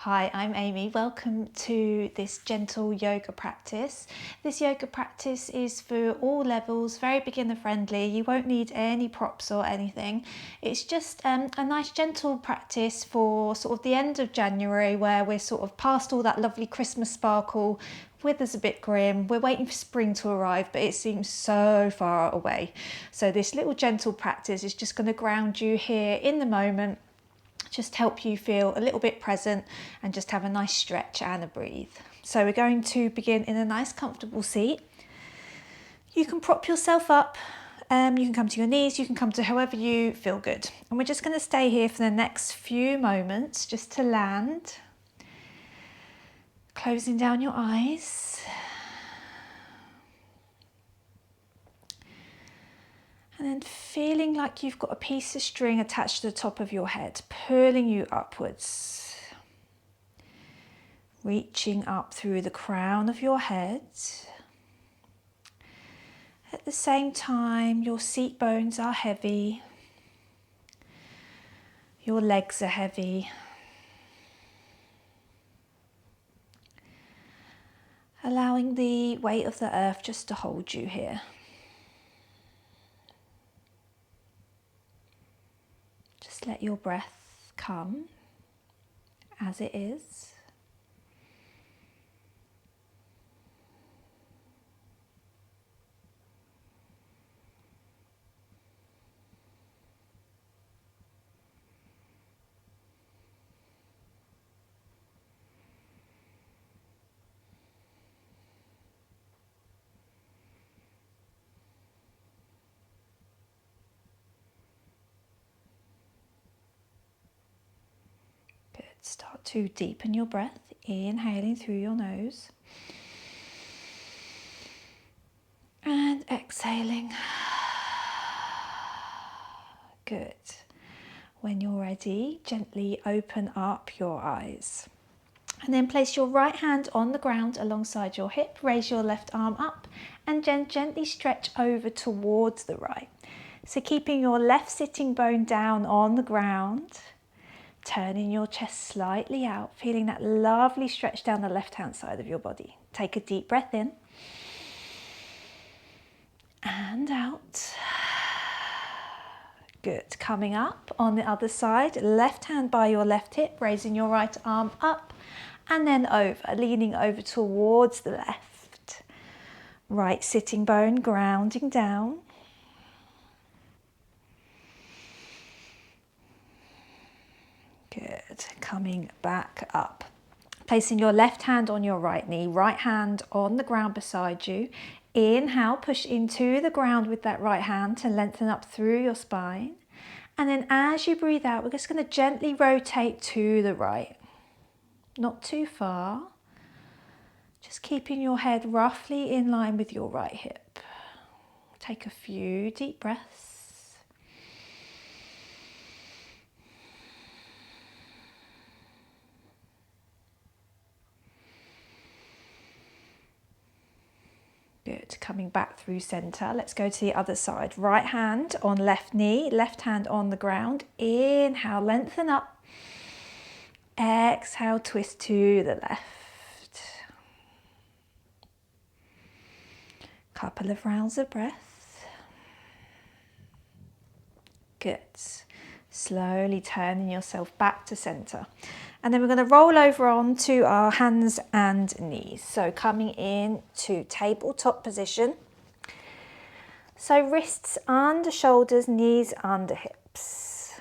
Hi, I'm Amy. Welcome to this gentle yoga practice. This yoga practice is for all levels, very beginner friendly. You won't need any props or anything. It's just a nice gentle practice for sort of the end of January, where we're sort of past all that lovely Christmas sparkle. Weather's a bit grim. We're waiting for spring to arrive, but it seems so far away. So this little gentle practice is just going to ground you here in the moment. Just help you feel a little bit present and just have a nice stretch and a breathe. So we're going to begin in a nice comfortable seat. You can prop yourself up, you can come to your knees, you can come to however you feel good. And we're just going to stay here for the next few moments just to land. Closing down your eyes. And then feeling like you've got a piece of string attached to the top of your head, pulling you upwards. Reaching up through the crown of your head. At the same time, your seat bones are heavy. Your legs are heavy. Allowing the weight of the earth just to hold you here. Just let your breath come as it is. Start to deepen your breath, inhaling through your nose and exhaling. Good. When you're ready, gently open up your eyes. And then place your right hand on the ground alongside your hip, raise your left arm up and gently stretch over towards the right. So keeping your left sitting bone down on the ground. Turning your chest slightly out, feeling that lovely stretch down the left-hand side of your body. Take a deep breath in and out. Good. Coming up on the other side, left hand by your left hip, raising your right arm up and then over, leaning over towards the left. Right sitting bone grounding down. Good. Coming back up. Placing your left hand on your right knee, right hand on the ground beside you. Inhale, push into the ground with that right hand to lengthen up through your spine. And then as you breathe out, we're just going to gently rotate to the right. Not too far. Just keeping your head roughly in line with your right hip. Take a few deep breaths. Good, coming back through center. Let's go to the other side. Right hand on left knee, left hand on the ground. Inhale, lengthen up. Exhale, twist to the left. Couple of rounds of breath. Good. Slowly turning yourself back to center. And then we're going to roll over onto our hands and knees. So coming in to tabletop position. So wrists under shoulders, knees under hips.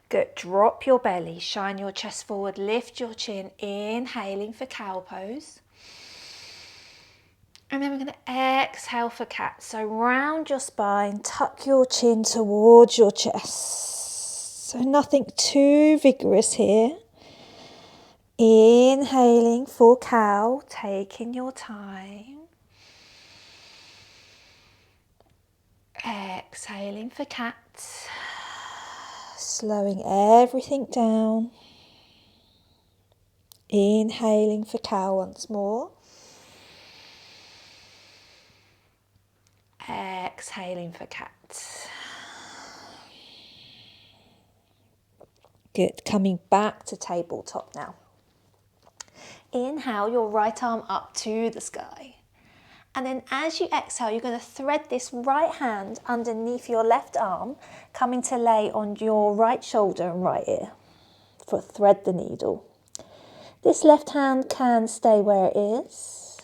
Good. Drop your belly, shine your chest forward, lift your chin, inhaling for cow pose. And then we're going to exhale for cat. So round your spine, tuck your chin towards your chest. So nothing too vigorous here. Inhaling for cow, taking your time. Exhaling for cat. Slowing everything down. Inhaling for cow once more. Exhaling for cat. Good. Coming back to tabletop now. Inhale your right arm up to the sky. And then as you exhale, you're going to thread this right hand underneath your left arm, coming to lay on your right shoulder and right ear for thread the needle. This left hand can stay where it is,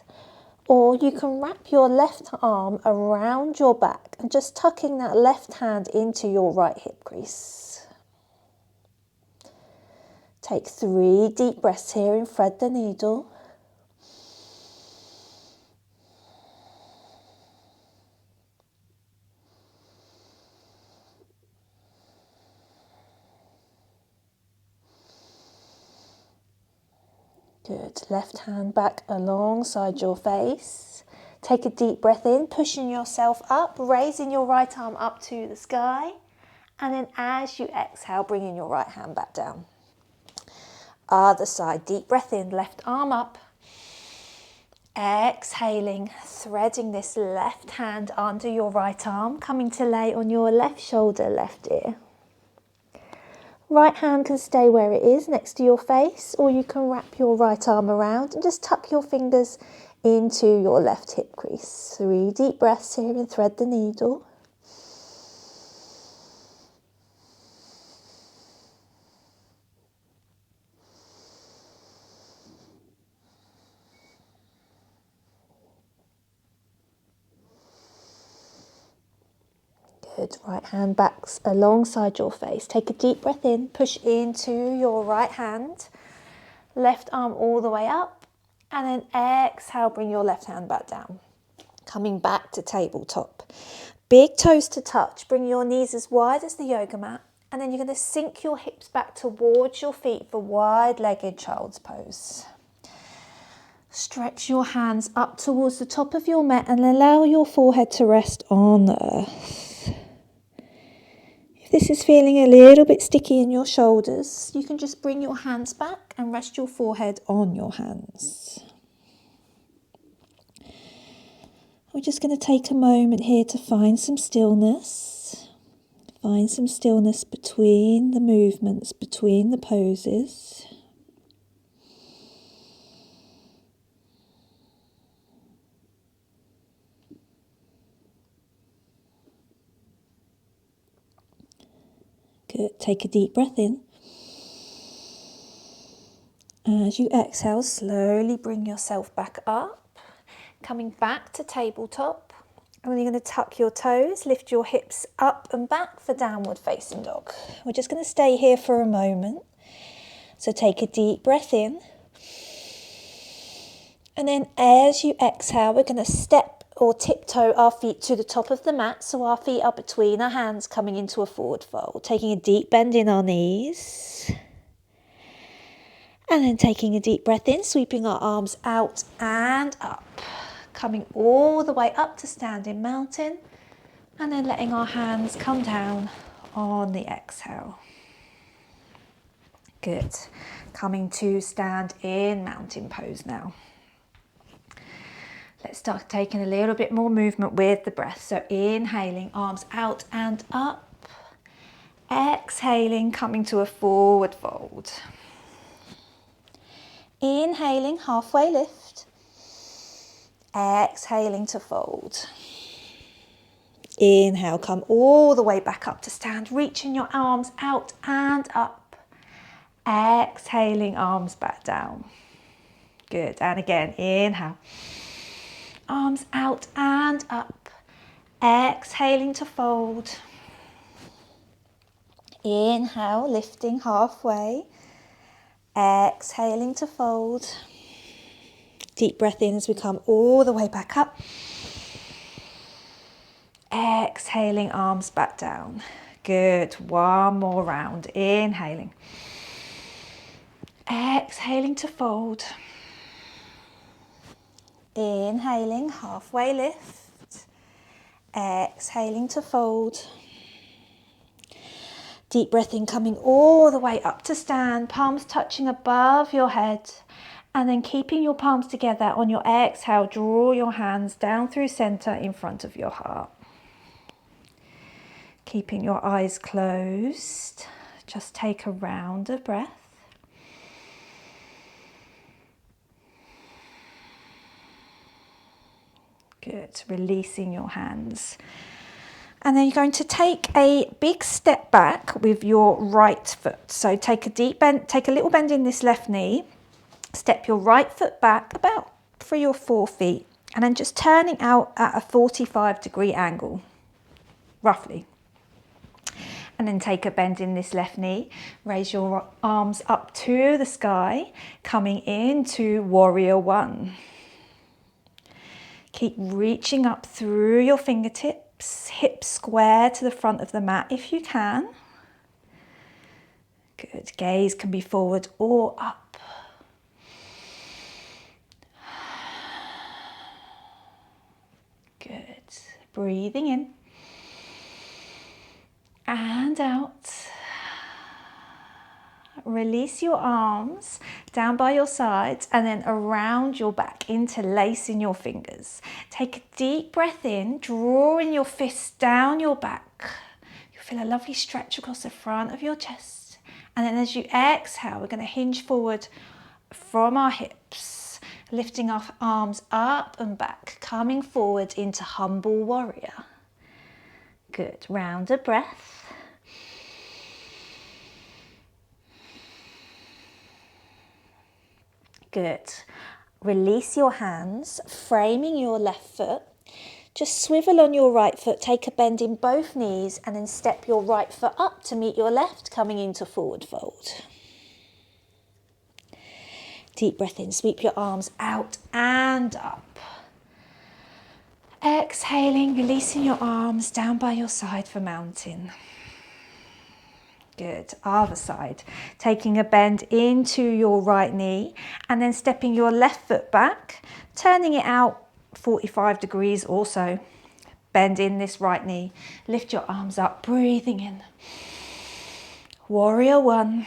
or you can wrap your left arm around your back and just tucking that left hand into your right hip crease. Take 3 deep breaths here and thread the needle. Good. Left hand back alongside your face. Take a deep breath in, pushing yourself up, raising your right arm up to the sky. And then as you exhale, bringing your right hand back down. Other side, deep breath in, left arm up. Exhaling, threading this left hand under your right arm, coming to lay on your left shoulder, left ear. Right hand can stay where it is next to your face, or you can wrap your right arm around and just tuck your fingers into your left hip crease. 3 deep breaths here and thread the needle. Good. Right hand back alongside your face. Take a deep breath in, push into your right hand, left arm all the way up, and then exhale, bring your left hand back down. Coming back to tabletop. Big toes to touch, bring your knees as wide as the yoga mat, and then you're going to sink your hips back towards your feet for wide-legged child's pose. Stretch your hands up towards the top of your mat and allow your forehead to rest on the earth. If this is feeling a little bit sticky in your shoulders, you can just bring your hands back and rest your forehead on your hands. We're just going to take a moment here to find some stillness. Find some stillness between the movements, between the poses. Good. Take a deep breath in. As you exhale, slowly bring yourself back up. Coming back to tabletop. And then you're going to tuck your toes, lift your hips up and back for downward facing dog. We're just going to stay here for a moment. So take a deep breath in. And then as you exhale, we're going to step or tiptoe our feet to the top of the mat. So our feet are between our hands, coming into a forward fold. Taking a deep bend in our knees. And then taking a deep breath in, sweeping our arms out and up. Coming all the way up to standing mountain. And then letting our hands come down on the exhale. Good. Coming to stand in mountain pose now. Let's start taking a little bit more movement with the breath. So inhaling, arms out and up. Exhaling, coming to a forward fold. Inhaling, halfway lift. Exhaling to fold. Inhale, come all the way back up to stand, reaching your arms out and up. Exhaling, arms back down. Good. And again, inhale. Arms out and up. Exhaling to fold. Inhale, lifting halfway. Exhaling to fold. Deep breath in as we come all the way back up. Exhaling, arms back down. Good. One more round. Inhaling. Exhaling to fold. Inhaling, halfway lift. Exhaling to fold. Deep breath in, coming all the way up to stand, palms touching above your head. And then keeping your palms together on your exhale, draw your hands down through center in front of your heart. Keeping your eyes closed. Just take a round of breath. Good, releasing your hands. And then you're going to take a big step back with your right foot. So take a deep bend, take a little bend in this left knee, step your right foot back about 3 or 4 feet, and then just turning out at a 45-degree angle, roughly. And then take a bend in this left knee, raise your arms up to the sky, coming into warrior one. Keep reaching up through your fingertips, hips square to the front of the mat if you can. Good, gaze can be forward or up. Good, breathing in and out. Release your arms down by your sides and then around your back, interlacing your fingers. Take a deep breath in, drawing your fists down your back. You'll feel a lovely stretch across the front of your chest. And then as you exhale, we're going to hinge forward from our hips, lifting our arms up and back, coming forward into humble warrior. Good, round of breath. Good. Release your hands, framing your left foot. Just swivel on your right foot, take a bend in both knees, and then step your right foot up to meet your left, coming into forward fold. Deep breath in, sweep your arms out and up. Exhaling, releasing your arms down by your side for mountain. Good, other side. Taking a bend into your right knee and then stepping your left foot back, turning it out 45 degrees or so. Bend in this right knee. Lift your arms up, breathing in. Warrior one.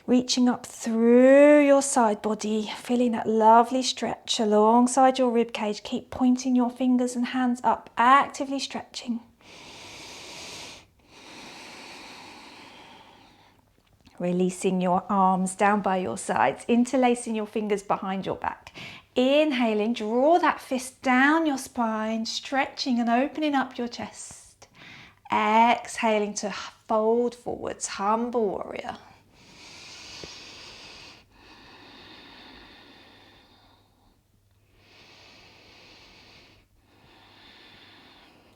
Reaching up through your side body, feeling that lovely stretch alongside your rib cage. Keep pointing your fingers and hands up, actively stretching. Releasing your arms down by your sides, interlacing your fingers behind your back. Inhaling, draw that fist down your spine, stretching and opening up your chest. Exhaling to fold forwards, humble warrior.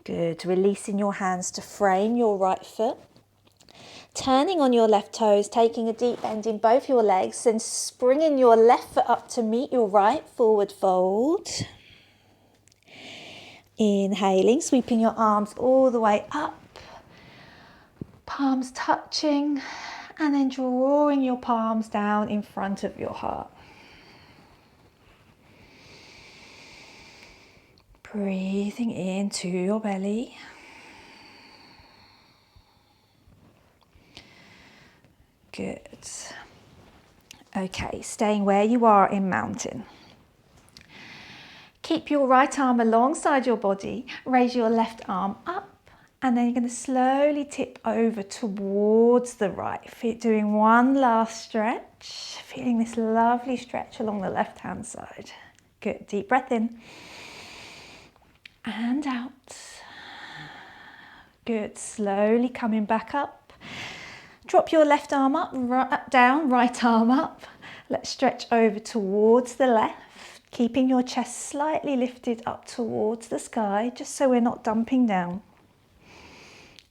Good, releasing your hands to frame your right foot. Turning on your left toes, taking a deep bend in both your legs, then springing your left foot up to meet your right, forward fold. Inhaling, sweeping your arms all the way up, palms touching, and then drawing your palms down in front of your heart. Breathing into your belly. Good. Okay, staying where you are in mountain. Keep your right arm alongside your body. Raise your left arm up, and then you're going to slowly tip over towards the right. Doing one last stretch. Feeling this lovely stretch along the left-hand side. Good. Deep breath in. And out. Good, slowly coming back up. Drop your left arm up, down, right arm up. Let's stretch over towards the left, keeping your chest slightly lifted up towards the sky, just so we're not dumping down.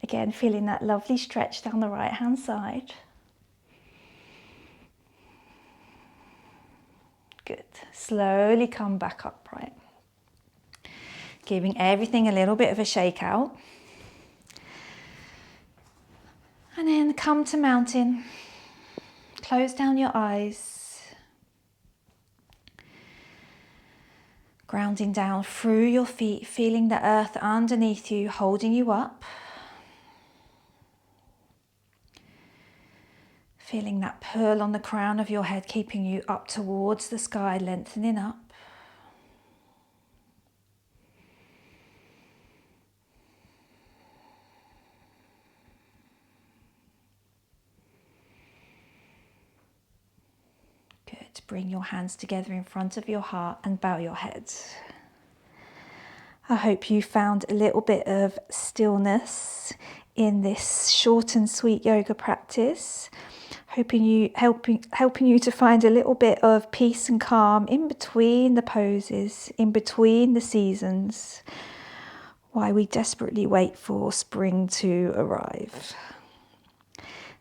Again, feeling that lovely stretch down the right hand side. Good, slowly come back upright. Giving everything a little bit of a shake out. And then come to mountain. Close down your eyes. Grounding down through your feet, feeling the earth underneath you, holding you up. Feeling that pull on the crown of your head, keeping you up towards the sky, lengthening up. to bring your hands together in front of your heart and bow your head. I hope you found a little bit of stillness in this short and sweet yoga practice, helping you to find a little bit of peace and calm in between the poses, in between the seasons, while we desperately wait for spring to arrive.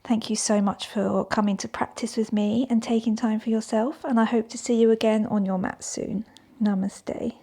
Thank you so much for coming to practice with me and taking time for yourself, and I hope to see you again on your mat soon. Namaste.